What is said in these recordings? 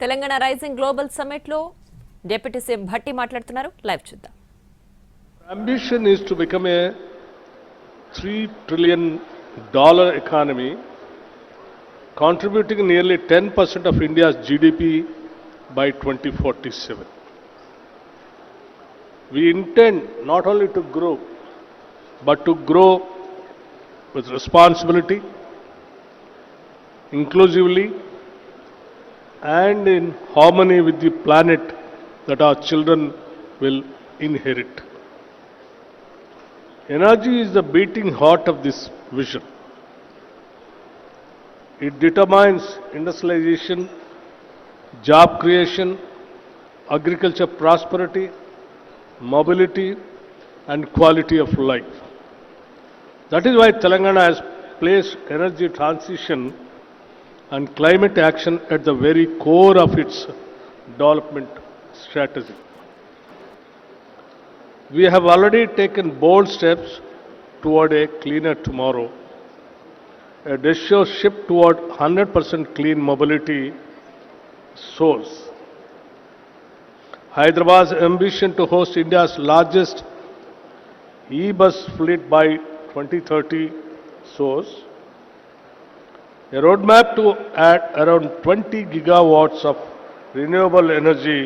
Telangana Rising Global Summit lo Deputy CM Bhatti మాట్లాడుతున్నారు live చూద్దాం. Ambition is to become a $3 trillion economy, contributing nearly 10% of India's GDP by 2047. We intend not only to grow, but to grow with responsibility, inclusively, and in harmony with the planet that our children will inherit. Energy is the beating heart of this vision. It determines industrialization, job creation, agriculture prosperity, mobility, and quality of life. That is why Telangana has placed energy transition and climate action at the very core of its development strategy. We have already taken bold steps toward a cleaner tomorrow, a decisive shift toward 100% clean mobility source. Hyderabad's ambition to host India's largest e-bus fleet by 2030 source, a roadmap to add around 20 gigawatts of renewable energy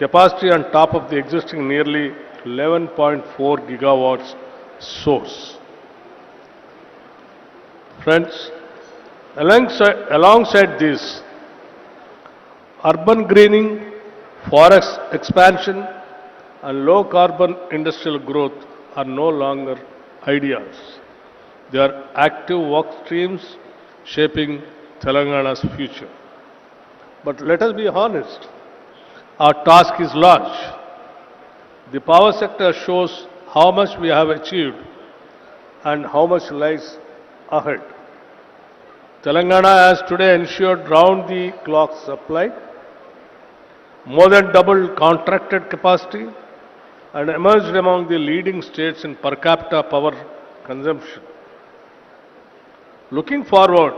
capacity on top of the existing nearly 11.4 gigawatts source. Friends, alongside this, urban greening, forest expansion, and low carbon industrial growth are no longer ideas. They are active work streams shaping Telangana's future. But let us be honest, our task is large. The power sector shows how much we have achieved and how much lies ahead. Telangana has today ensured round-the-clock supply, more than doubled contracted capacity, and emerged among the leading states in per capita power consumption. Looking forward,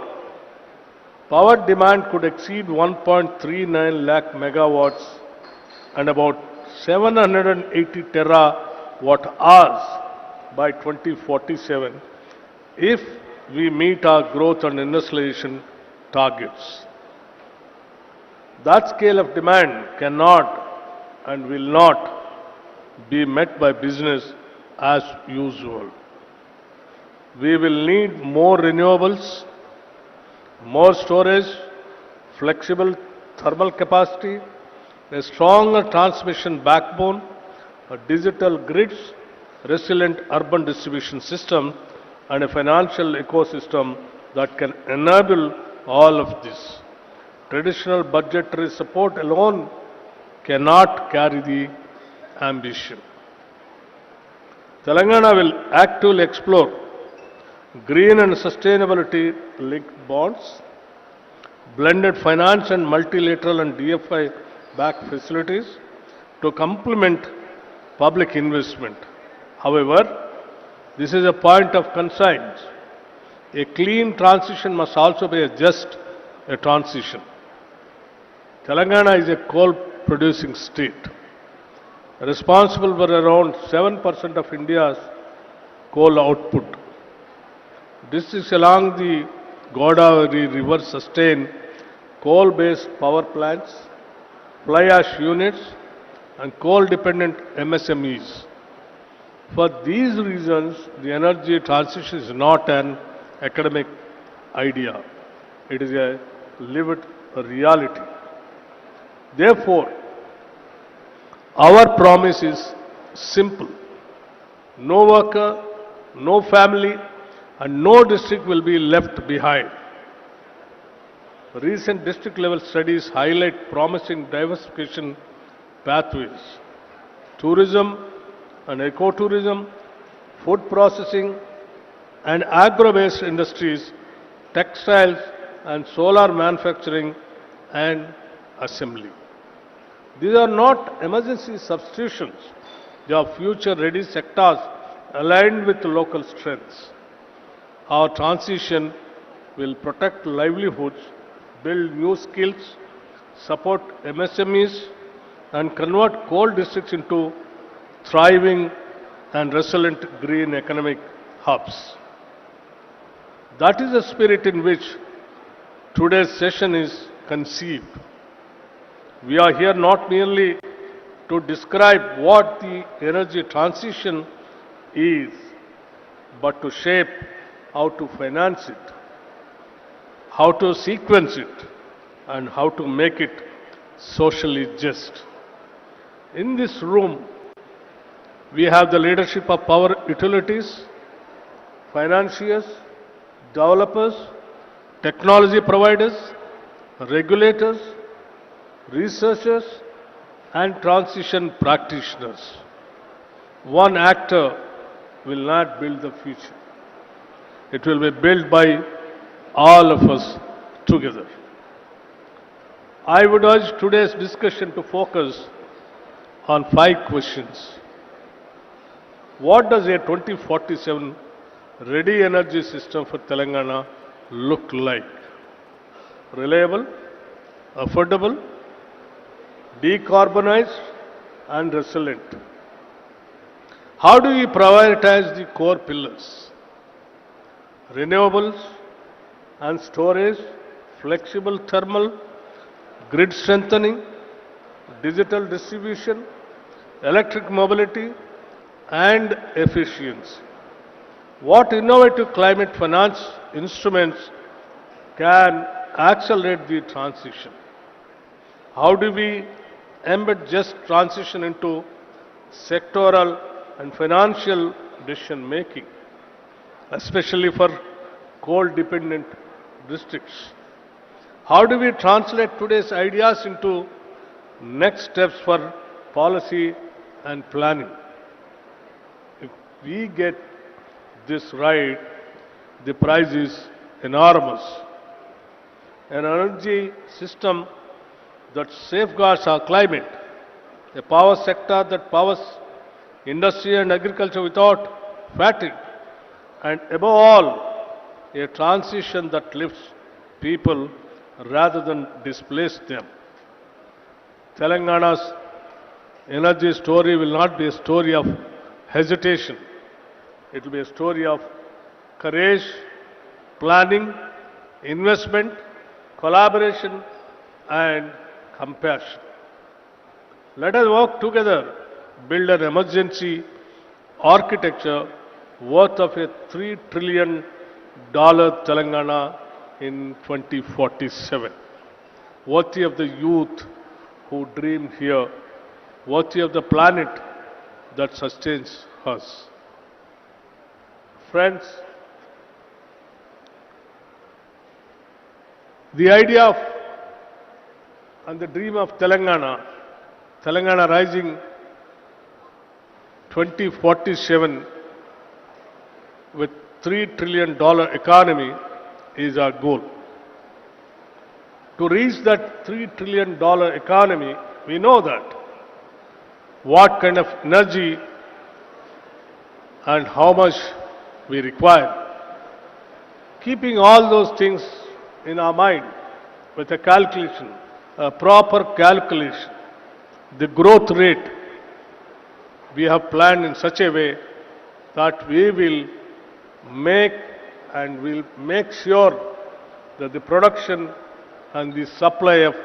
power demand could exceed 1.39 lakh megawatts and about 780 terawatt hours by 2047 if we meet our growth and industrialization targets. That scale of demand cannot and will not be met by business as usual. We will need more renewables, more storage, flexible thermal capacity, a stronger transmission backbone, a digital grids, resilient urban distribution system, and a financial ecosystem that can enable all of this. Traditional budgetary support alone cannot carry the ambition. Telangana will actively explore green and sustainability linked bonds, blended finance and multilateral and DFI backed facilities to complement public investment. However, this is a point of concern. A clean transition must also be just a transition. Telangana is a coal producing state, responsible for around 7% of India's coal output. Districts along the Godavari River sustain coal-based power plants, fly ash units, and coal-dependent MSMEs. For these reasons, the energy transition is not an academic idea. It is a lived reality. Therefore, our promise is simple. No worker, no family, and no district will be left behind. Recent district level studies highlight promising diversification pathways. Tourism and ecotourism, food processing, and agro-based industries, textiles and solar manufacturing and assembly. These are not emergency substitutions. They are future-ready sectors aligned with local strengths. Our transition will protect livelihoods, build new skills, support MSMEs, and convert coal districts into thriving and resilient green economic hubs. That is the spirit in which today's session is conceived. We are here not merely to describe what the energy transition is, but to shape how to finance it, how to sequence it, and how to make it socially just. In this room, we have the leadership of power utilities, financiers, developers, technology providers, regulators, researchers, and transition practitioners. One actor will not build the future. It will be built by all of us together. I would urge today's discussion to focus on 5 questions. What does a 2047 ready energy system for Telangana look like? Reliable, affordable, decarbonized, and resilient. How do we prioritize the core pillars? Renewables and storage, flexible thermal, grid strengthening, digital distribution, electric mobility, and efficiency. What innovative climate finance instruments can accelerate the transition? How do we embed just transition into sectoral and financial decision making, especially for coal-dependent districts? How do we translate today's ideas into next steps for policy and planning? If we get this right, the prize is enormous. An energy system that safeguards our climate, a power sector that powers industry and agriculture without fatigue, and above all, a transition that lifts people rather than displace them. Telangana's energy story will not be a story of hesitation. It will be a story of courage, planning, investment, collaboration, and compassion. Let us work together, build an emergency architecture worth of a $3 trillion Telangana in 2047. Worthy of the youth who dream here, worthy of the planet that sustains us. Friends, the idea of and the dream of Telangana rising 2047 with $3 trillion economy is our goal. To reach that $3 trillion economy, we know that what kind of energy and how much we require. Keeping all those things in our mind with a calculation, a proper calculation, the growth rate we have planned in such a way that we will make sure that the production and the supply of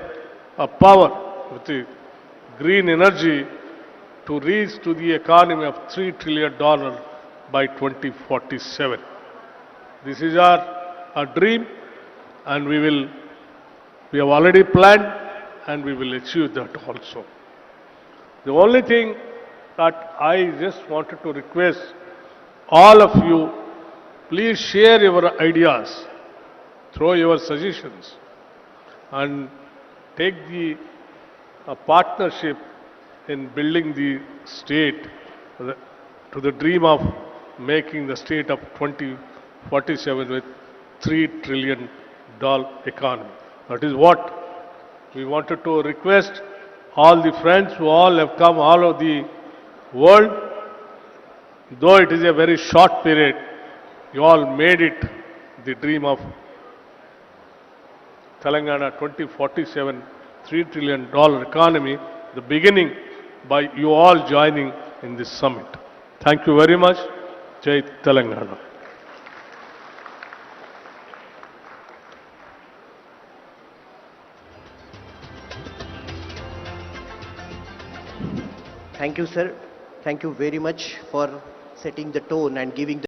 power with the green energy to reach to the economy of $3 trillion by 2047. This is our dream, and we have already planned, and we will achieve that also. The only thing that I just wanted to request all of you, please share your ideas, throw your suggestions, and take the partnership in building the state to the dream of making the state of 2047 with $3 trillion economy. That is what we wanted to request all the friends who all have come all over the world. Though it is a very short period, you all made it the dream of Telangana 2047 $3 trillion economy, the beginning by you all joining in this summit. Thank you very much. Jai Telangana. Thank you, sir. Thank you very much for setting the tone and giving the